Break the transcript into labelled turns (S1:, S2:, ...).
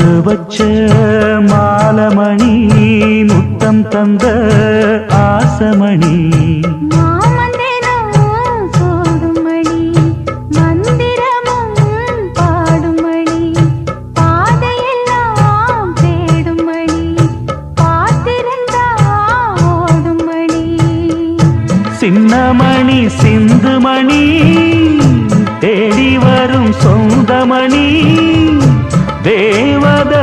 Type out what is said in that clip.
S1: பொட்டு வச்ச மாலமணி முத்தம் தந்த ஆசமணி சின்னமணி சிந்துமணி தேடி வரும் சொந்தமணி தேவத